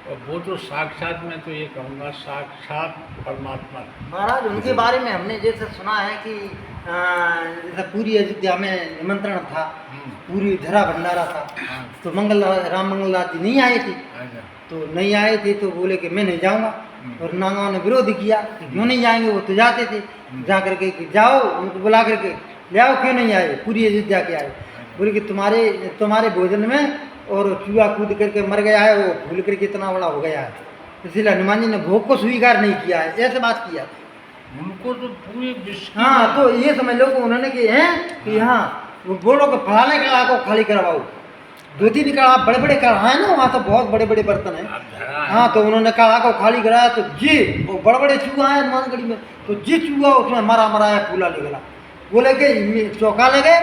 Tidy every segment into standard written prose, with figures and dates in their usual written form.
और वो तो साक्षात, मैं तो ये कहूँगा साक्षात परमात्मा। महाराज उनके बारे में हमने जैसे सुना है कि जैसे पूरी अयोध्या में निमंत्रण था, पूरी धरा भंडारा था, हाँ। तो राम मंगलदास जी नहीं आए थे। अच्छा। तो नहीं आए थे तो बोले कि मैं नहीं जाऊंगा, और नागाओं ने विरोध किया कि क्यों नहीं जाएंगे, वो तो जाते थे। जा करके कि जाओ उनको बुला करके ले आओ, क्यों नहीं आए, पूरी अयोध्या के आए। बोले कि तुम्हारे भोजन में और चूहा कूद करके मर गया है, वो भूल करके इतना बड़ा हो गया है, इसलिए हनुमान जी ने भोग को स्वीकार नहीं किया है, ऐसे बात किया। उनको तो पूरे विश्व। हाँ, तो ये समझ लो कि उन्होंने कि हैं कि हाँ वो बोलो कि फलाने कड़ा को खाली करवाओ, 2-3 कड़ा बड़े बड़े कड़ा है ना, वहाँ तो बहुत बड़े बड़े बर्तन है। हाँ, तो उन्होंने कड़ा को खाली कराया, तो जी वो बड़े बड़े चूहा है हनुमानगढ़ी में, तो जी चूहा उसमें मरा है, फूला निकला। बोले कि चौका लगे,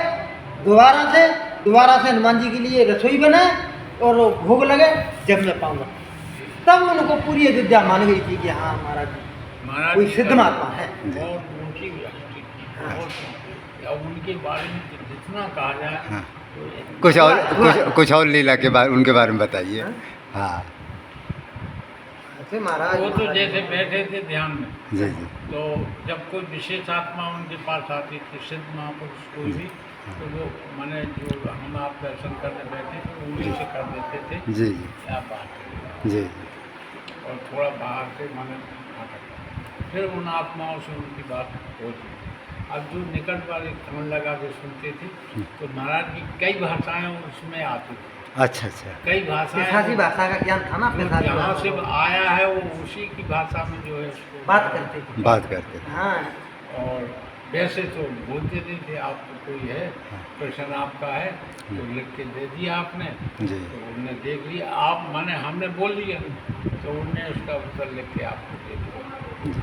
दोबारा से हनुमान जी के लिए रसोई बनाए और भोग लगे, जब मैं पाऊंगा। तब उनको पूरी अयोध्या मान गई थी कि हाँ महाराज कोई सिद्ध महात्मा है। बहुत ऊंची व्यक्ति थी, बहुत। अब उनके बारे में जितना कहा जाए। हाँ। तो कुछ और लीला के बारे उनके बारे में बताइए। हाँ ऐसे महाराज वो तो जैसे बैठे थे ध्यान में, जी जी। तो जब कोई विशेष आत्मा उनके पास आती थी, सिद्ध महापुरुष कोई भी, तो वो माने जो हम आप दर्शन करने बैठे थे उंगली से कर देते थे जी जी क्या बात है, जी और थोड़ा बाहर से माने फिर उन आत्माओं से उनकी बात होती। अब जो निकट वाले कान लगा के सुनते थे, तो महाराज की कई भाषाएं उसमें आती थी। अच्छा अच्छा। कई भाषाएं, पिशाची भाषा का ज्ञान था ना, पिशाची जहाँ से भाषा आया है वो उसी की भाषा में जो है उसको बात करते थे। बात करते थे। हाँ, और वैसे तो बोलते नहीं थे, आपको कोई है प्रश्न आपका है तो लिख के दे दिया आपने, जी। तो उनने देख लिया, आप माने हमने बोल दिया, तो उनने उसका उत्तर लिख के आपको दे दिया,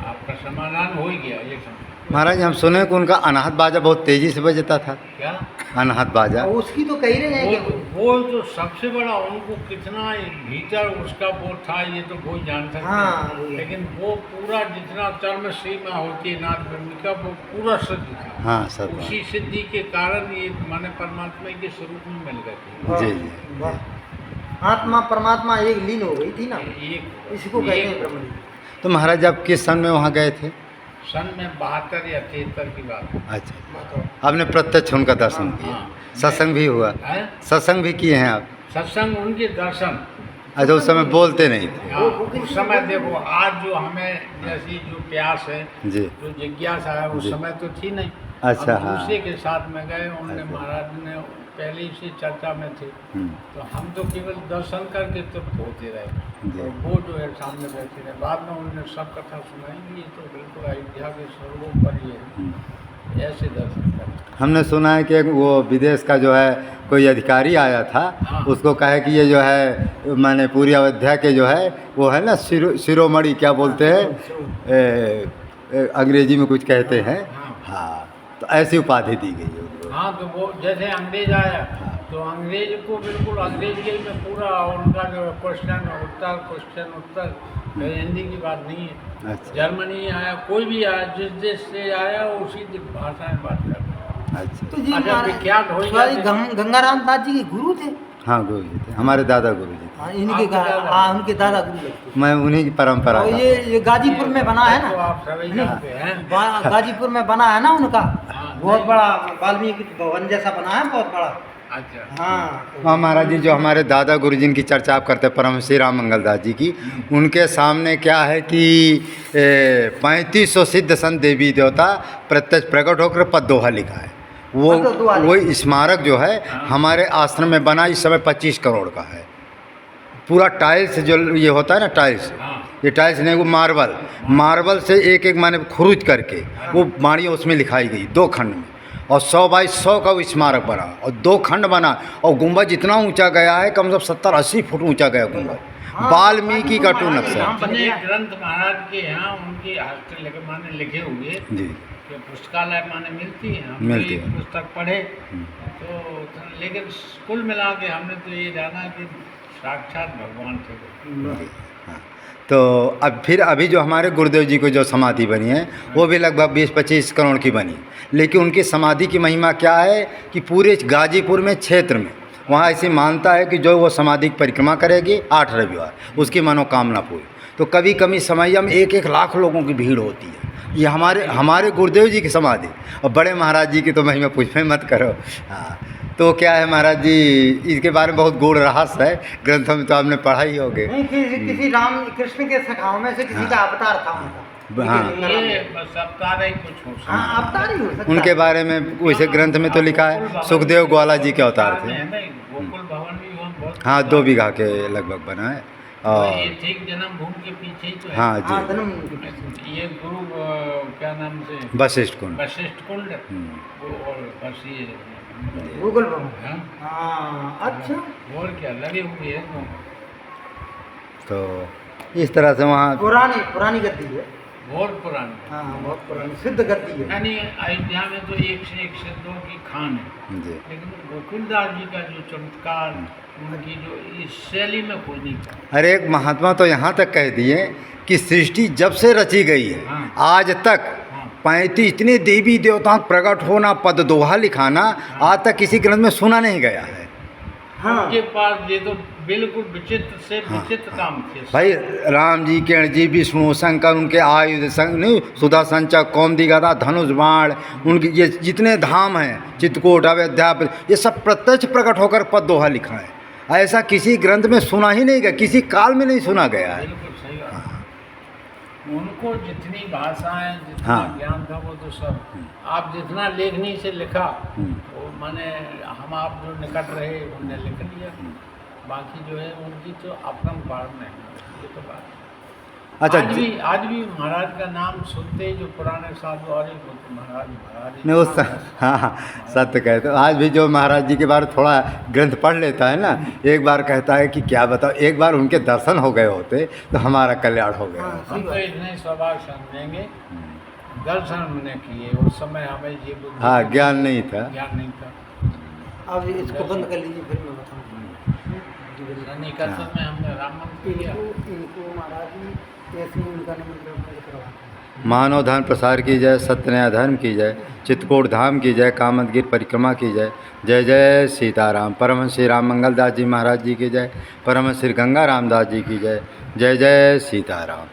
आपका समाधान हो ही गया। ये समझ महाराज हम सुने कि उनका अनाहत बाजा बहुत तेजी से बजता था। क्या अनाहत बाजा। और उसकी तो कह रहे हैं कि वो तो सबसे बड़ा, उनको कितना भीतर उसका वो था ये तो कोई जान सकते हाँ, हैं, लेकिन वो पूरा जितना चर्म सीमा होती है नाथ ब्रह्म का, वो पूरा सिद्ध था। हाँ सब। उसी सिद्धि के कारण ये माने परमात्मा के स्वरूप में मिल गए जी जी। वाह, आत्मा परमात्मा एक लीन हो गई थी ना, थे। इसको कहते हैं ब्रह्म लीन। तो महाराज आप किस सन में वहाँ गए थे? सन में 72 या 73 की बात है। अच्छा, आपने प्रत्यक्ष उनका दर्शन किया, हाँ। सत्संग भी हुआ, हैं? सत्संग भी किए हैं आप? सत्संग उनके दर्शन। अच्छा, उस समय बोलते नहीं थे। हाँ, उस समय देखो, आज जो हमें जैसी जो प्यास है, जी जो जिज्ञासा है, उस जी। समय तो थी नहीं। अच्छा, हम हाँ। दूसरे के साथ में गए, उनने अच्छा। महाराज ने पहले ही से चर्चा में थे, तो हम तो केवल दर्शन करके तृप्त होते रहे, जी। और वो जो है सामने बैठे रहे। बाद में उन्होंने सब कथा सुनाई, ये तो बिल्कुल अयोध्या के स्वरूप पर ही है, ऐसे दर्शन कर। हमने सुना है कि वो विदेश का जो है कोई अधिकारी आया था, हाँ। उसको कहे कि ये जो है माने पूरी अयोध्या के जो है वो है ना शिरोमणि क्या बोलते हैं, अंग्रेजी में कुछ कहते हैं। हाँ, तो ऐसी उपाधि दी गई है उनको। हाँ, तो वो जैसे अंग्रेज आया, तो अंग्रेज को बिल्कुल अंग्रेजी में पूरा उनका जो क्वेश्चन उत्तर हिंदी की बात नहीं है। अच्छा जर्मनी आया, कोई भी आया, जिस देश से आया वो उसी भाषा में बात करता है। अच्छा। तो जी अच्छा, विख्यात हो महाराज जाते। गंगाराम दास जी के गुरु थे। हाँ, गुरु जी थे, हमारे दादा गुरु जी हाँ, इनके आपके दादा? हाँ, उनके दादा गुरु लगते। थे। मैं उन्हीं की परंपरा और का। ये गाजीपुर में बना है तो ना, आप सभी जानते हैं। गाजीपुर में बना है ना उनका, हाँ, बहुत नहीं। बड़ा वाल्मीकि भवन जैसा बना है, बहुत बड़ा। अच्छा, हाँ, हाँ महाराज जी, जो हमारे दादा गुरु जिनकी चर्चा आप करते हैं, परम श्री राम मंगलदास जी की, उनके सामने क्या है कि 3500 सिद्ध संत देवी देवता प्रत्यक्ष प्रकट होकर पद्दोहा लिखा है। वो स्मारक जो है हमारे आश्रम में बना, इस समय 25 करोड़ का है। पूरा टाइल्स जो ये होता है ना, टाइल्स, हाँ। ये टाइल्स नहीं, वो मार्बल से एक एक माने खुरुज करके वो बाणी उसमें लिखाई गई 2 खंड में, और 100 बाई 100 का वो स्मारक बना, और 2 खंड बना, और गुंबद इतना ऊंचा गया है, कम से कम 70-80 फुट ऊंचा गया गुंबद। वाल्मीकि का टू नक्शा। अपने ग्रंथ महाराज के यहाँ उनकी हस्त माने लिखे हुए जी कि पुस्तकालय माने मिलती है, हम मिलती एक है। पुस्तक पढ़े, तो लेकिन कुल मिला के हमने तो ये जाना कि साक्षात भगवान थे। हाँ। तो अब फिर अभी जो हमारे गुरुदेव जी को जो समाधि बनी है वो भी लगभग 20-25 करोड़ की बनी, लेकिन उनकी समाधि की महिमा क्या है कि पूरे गाजीपुर में क्षेत्र में वहाँ ऐसी मानता है कि जो वो समाधि की परिक्रमा करेगी 8 रविवार उसकी मनोकामना पूरी। तो कभी कभी समैया में 1-1 लाख लोगों की भीड़ होती है। ये हमारे गुरुदेव जी की समाधि और बड़े महाराज जी की तो महिमा पूछ में मत करो। हाँ, तो क्या है महाराज जी, इसके बारे में बहुत गूढ़ रहस्य है, ग्रंथों में तो आपने पढ़ा ही होगे। नहीं, किसी राम कृष्ण के सखाओं में से किसी का अवतार था उनका। हाँ। ये बस अवतार ही कुछ हो सकता हाँ, अवतार ही हो सकता उनके है। बारे में वैसे ग्रंथ में तो लिखा है सुखदेव ग्वाला जी के अवतार थे। गोकुल भवन भी बहुत हाँ, 2 बीघा के लगभग बना है। और ये ठीक जन्मभूमि के पीछे ही तो है। हाँ हाँ, जी, जन्म ये गुरु क्या नाम से वशिष्ठ कुंड। वशिष्ठ कुंड और बस ये गूगल भवन। हाँ, हाँ, अच्छा। और क्या लगे हुए हैं तो इस तरह से वहाँ पुरानी गद्दी है। बहुत पुरानी। हाँ, बहुत पुरानी सिद्ध गद्दी है। यानी अयोध्या में तो एक से एक सिद्धों की खान है, जी। लेकिन गोकुलदास जी का जो चमत्कार उनकी जो इस शैली में कोई नहीं था। अरे एक महात्मा तो यहाँ तक कह दिए कि सृष्टि जब से रची गई है हाँ। आज तक 35 इतने देवी देवताओं का प्रकट होना, पद दोहा लिखाना आज तक किसी ग्रंथ में सुना नहीं गया है। हाँ, उनके पास ये तो बिल्कुल विचित्र से विचित्र काम थे। भाई राम जी, किरण जी, विष्णु, शंकर, उनके आयुध नहीं, सुधा संचक, कौमुदी गदा, धनुष बाण, उनके ये जितने धाम हैं, चित्रकूट, अयोध्या, ये सब प्रत्यक्ष प्रकट होकर पद दोहा लिखा है। ऐसा किसी ग्रंथ में सुना ही नहीं गया, किसी काल में नहीं सुना गया है। बिल्कुल सही बात। उनको जितनी भाषाएं, जितना हाँ। ज्ञान था वो तो सब आप जितना लेखनी से लिखा वो माने हम आप जो निकट रहे उनने लिख लिया, बाकी जो है उनकी तो अपरंपार नहीं, ये तो बात। अच्छा आज भी महाराज का नाम सुनते ही जो पुराने साधु और महाराज नहीं उस हाँ हाँ, सत्य कहते हो। आज भी जो महाराज जी के बारे में थोड़ा ग्रंथ पढ़ लेता है ना, एक बार कहता है कि क्या बताओ, एक बार उनके दर्शन हो गए होते तो हमारा कल्याण हो गया। हाँ, हम तो इतने स्वभाव समझेंगे, दर्शन हमने किए उस समय हमें ये बुद्धि हाँ, ज्ञान नहीं था। ज्ञान नहीं था। अब इसको बंद कर लीजिए, फिर मैं बताऊँ। निकलते में हमने राम मंदिर किया। इनको महाराज जी ऐसे ही उनका निमंत्रण करवाते हैं। मानव धर्म प्रसार की जाए, सत्य न्याय धर्म की जाए, चित्रकूट धाम की जाए, कामदगिर परिक्रमा की जाए। जय जय सीताराम। परमहंस श्री राम मंगल दास जी महाराज जी की जय। परमहंस श्री गंगा रामदास जी की जय। जय जय सीताराम।